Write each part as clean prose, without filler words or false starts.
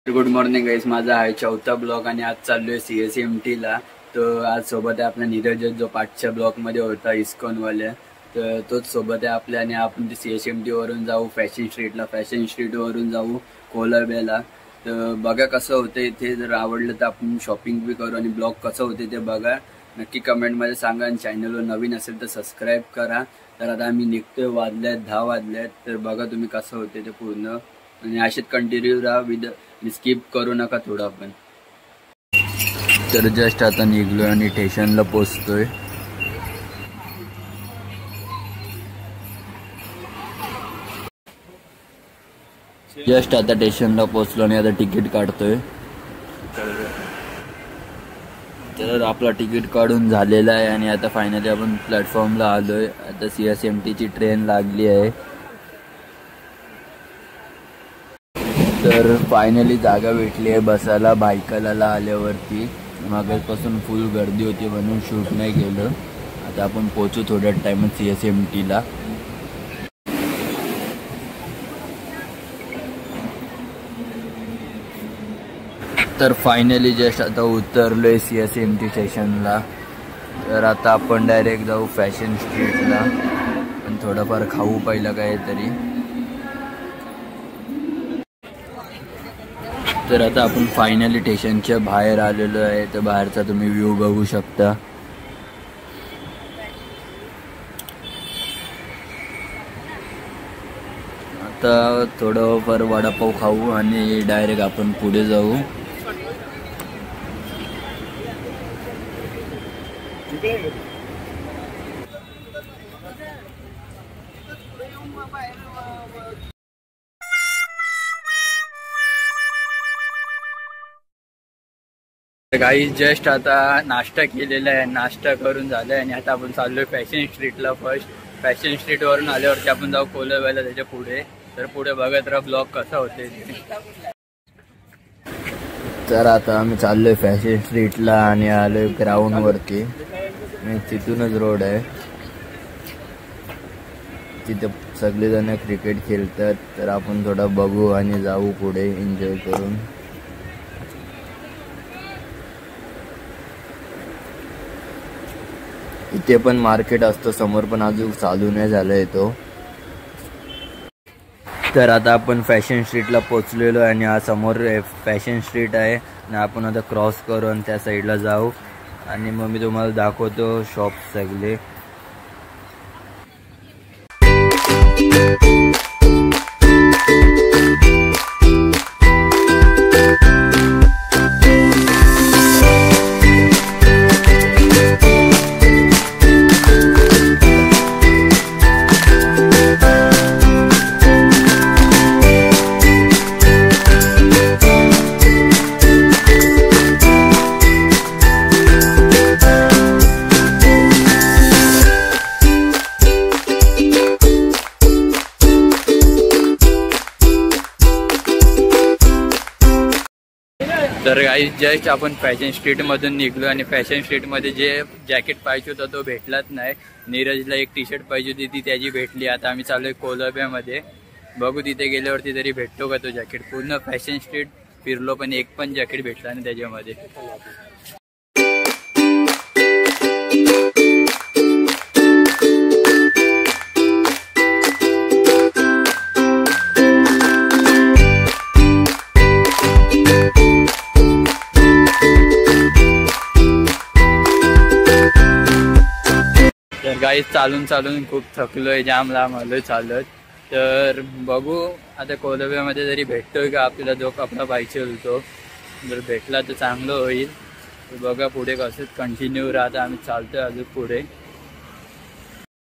Good morning गाईस, माझा आहे 4था blog आणि आज चाललोय CSMT ला. तर आज सोबत आहे आपला नीरज जो 5च्या ब्लॉक मध्ये होता इस्कॉन वाले, तर तोच सोबत आहे आपल्या. आणि आपण CSMT वरून जाऊ फॅशन स्ट्रीटला, फॅशन स्ट्रीट वरून जाऊ कोलंब्याला. तर बघा कसं होतं इथे. जर आवडलं तर आपण शॉपिंग बी करू आणि ब्लॉग कसं होते ते बघा. नक्की कमेंटमध्ये सांगा आणि चॅनलवर नवीन असेल तर सबस्क्राईब करा. तर आता आम्ही निघतोय, वाजल्यात 10 वाजल्यात. तर बघा तुम्ही कसं होते ते पूर्ण आणि अशीच कंटिन्यू राहा विद स्किप करू नका थोडं पण. तर जस्ट आता निघलोय आणि स्टेशनला पोचतोय. जस्ट आता स्टेशनला पोचलो आणि आता तिकीट काढतोय. तर आपला तिकीट काढून झालेला आहे आणि आता फायनली आपण प्लॅटफॉर्मला आलोय. आता CSMTची ट्रेन लागली आहे. तर फायनली जागा भेटली आहे बसायला बायकाला आल्यावरती. मागपासून फुल गर्दी होती म्हणून शूट नाही केलं. आता आपण पोहोचू थोड्या टाइमात CSMTला. तर फायनली जस्ट आता उतरलोय CSMT स्टेशनला. तर आता आपण डायरेक्ट जाऊ फॅशन स्ट्रीटला. पण थोडंफार खाऊ पहिलं काहीतरी. तर आता आपण फायनली स्टेशनच्या बाहेर आलेलो आहे. तर बाहेरचा तुम्ही व्ह्यू बघू शकता. आता थोडंफार वडापाव खाऊ आणि डायरेक्ट आपण पुढे जाऊ. काही जस्ट आता नाश्ता केलेला आहे, नाश्ता करून झालाय आणि आता आपण चाललोय फॅशन स्ट्रीटला. फर्स्ट फॅशन स्ट्रीट वरून आल्यावरती आपण जाऊ कोलंब्याला, त्याच्या पुढे. तर पुढे बघत राहा ब्लॉग कसा होते. तर आता आम्ही चाललोय फॅशन स्ट्रीटला आणि आलोय ग्राउंड वरती. तिथूनच रोड आहे. तिथे सगळेजण क्रिकेट खेळतात. तर आपण थोडा बघू आणि जाऊ पुढे एन्जॉय करून. इथे पण मार्केट असतं समोर, पण अजून चालू नाही झालंय तो. तर आता आपण फॅशन स्ट्रीटला पोचलेलो आहे आणि हा समोर फॅशन स्ट्रीट आहे. आणि आपण आता क्रॉस करू आणि त्या साईडला जाऊ आणि मग मी तुम्हाला दाखवतो शॉप सगळे. तर गाईज जस्ट आपण फॅशन स्ट्रीटमधून निघलो आणि फॅशन स्ट्रीटमध्ये जे जॅकेट पाहिजे होता तो भेटलाच नाही. नीरजला एक टी-शर्ट पाहिजे होती, ती त्याची भेटली. आता आम्ही चालू आहे कोलंब्यामध्ये. बघू तिथे गेल्यावरती तरी भेटतो का तो जॅकेट. पूर्ण फॅशन स्ट्रीट फिरलो पण एक पण जॅकेट भेटला नाही त्याच्यामध्ये. गाईज चालून चालून खूप थकलोय, जाम लांब आलोय चालत. तर बघू आता कोलंब्यामध्ये जरी भेटतोय का आपल्याला जो कपडा पाहिजे होतो. जर भेटला तर चांगलं होईल. तर बघा पुढे कसं कंटिन्यू राहता. आम्ही चालतोय अजून पुढे.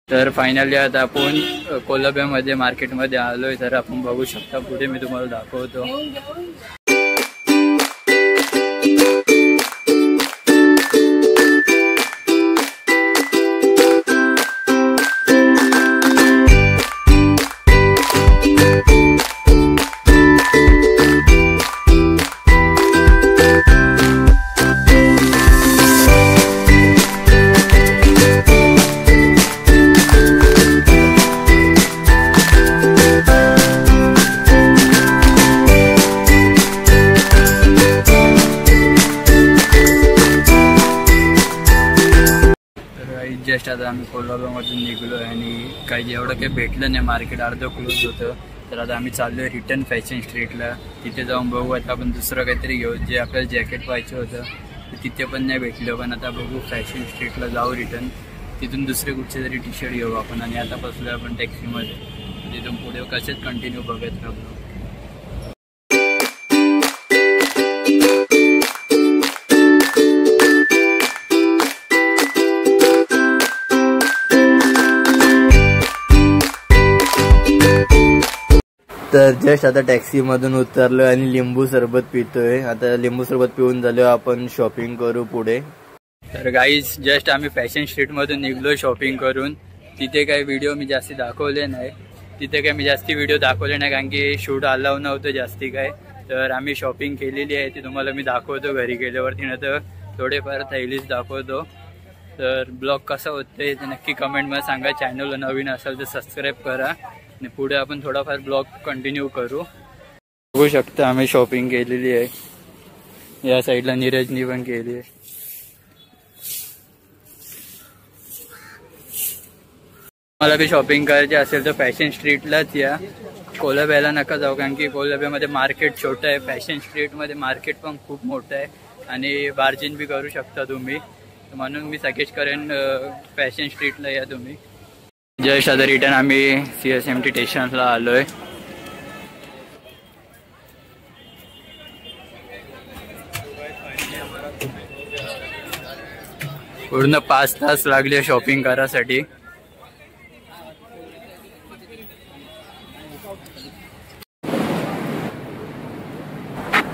तर फायनली आता आपण कोलंब्यामध्ये मार्केटमध्ये आलोय. तर आपण बघू शकता पुढे, मी तुम्हाला दाखवतो. आम्ही कोल्हापूरमधून निघलो आणि काही एवढं काही भेटलं नाही, मार्केट अर्धं क्लोज होतं. तर आता आम्ही चाललो आहे रिटर्न फॅशन स्ट्रीटला. तिथे जाऊन बघू आता आपण दुसरं काहीतरी घेऊ. जे आपल्याला जॅकेट पाहिजे होतं ते तिथे पण नाही भेटलं, पण आता बघू फॅशन स्ट्रीटला जाऊ रिटर्न. तिथून दुसरे कुठचे तरी टी शर्ट घेऊ आपण. आणि आता बसलो आपण टॅक्सीमध्ये. तिथून पुढे कसेच कंटिन्यू बघत राहतो. तर जस्ट आता टॅक्सीमधून उतरलोय आणि लिंबू सरबत पितोय. आता लिंबू सरबत पिऊन झालो आपण शॉपिंग करू पुढे. तर गाईज जस्ट आम्ही फॅशन स्ट्रीटमधून निघलो शॉपिंग करून. तिथे काही व्हिडिओ मी जास्ती दाखवले नाही. कारण की शूट अलाव नव्हतं जास्ती काय. तर आम्ही शॉपिंग केलेली आहे ती तुम्हाला मी दाखवतो घरी गेल्यावरती, ना तर थोडेफार थैलीच दाखवतो. तर ब्लॉग कसा होतोय ते नक्की कमेंटमध्ये सांगा. चॅनलला नवीन असेल तर सबस्क्राईब करा आणि पुढे आपण थोडाफार ब्लॉग कंटिन्यू करू. बघू शकता आम्ही शॉपिंग केलेली आहे. या साईडला नीरजनी पण केली आहे. मला बी शॉपिंग करायची असेल तर फॅशन स्ट्रीटलाच या. कोलंब्याला नका जाऊ, कारण की कोलंब्यामध्ये मार्केट छोटं आहे. फॅशन स्ट्रीटमध्ये मार्केट पण खूप मोठं आहे आणि बार्जिन बी करू शकता तुम्ही. म्हणून मी सजेस्ट करेन फॅशन स्ट्रीटला या तुम्ही. जस्ट आता रिटर्न आम्ही CSMT स्टेशनला आलोय. पूर्ण 5 तास लागले शॉपिंग करायसाठी.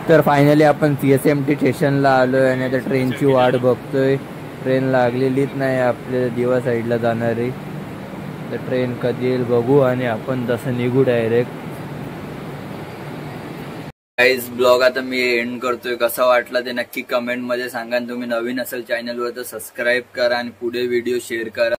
तर फायनली आपण CSMT स्टेशनला आलोय आणि आता ट्रेनची वाट बघतोय. ट्रेन लागलेलीच नाही आपल्या दिवा साईडला जाणारी. तर ट्रेन कधी येईल बघू आणि आपण तसं निघू डायरेक्ट. गाईज ब्लॉग आता मी एंड करतोय. कसा वाटला ते नक्की कमेंट मध्ये सांगा. तुम्ही नवीन असेल चॅनलवर तर सबस्क्राईब करा आणि पुढे व्हिडिओ शेअर करा.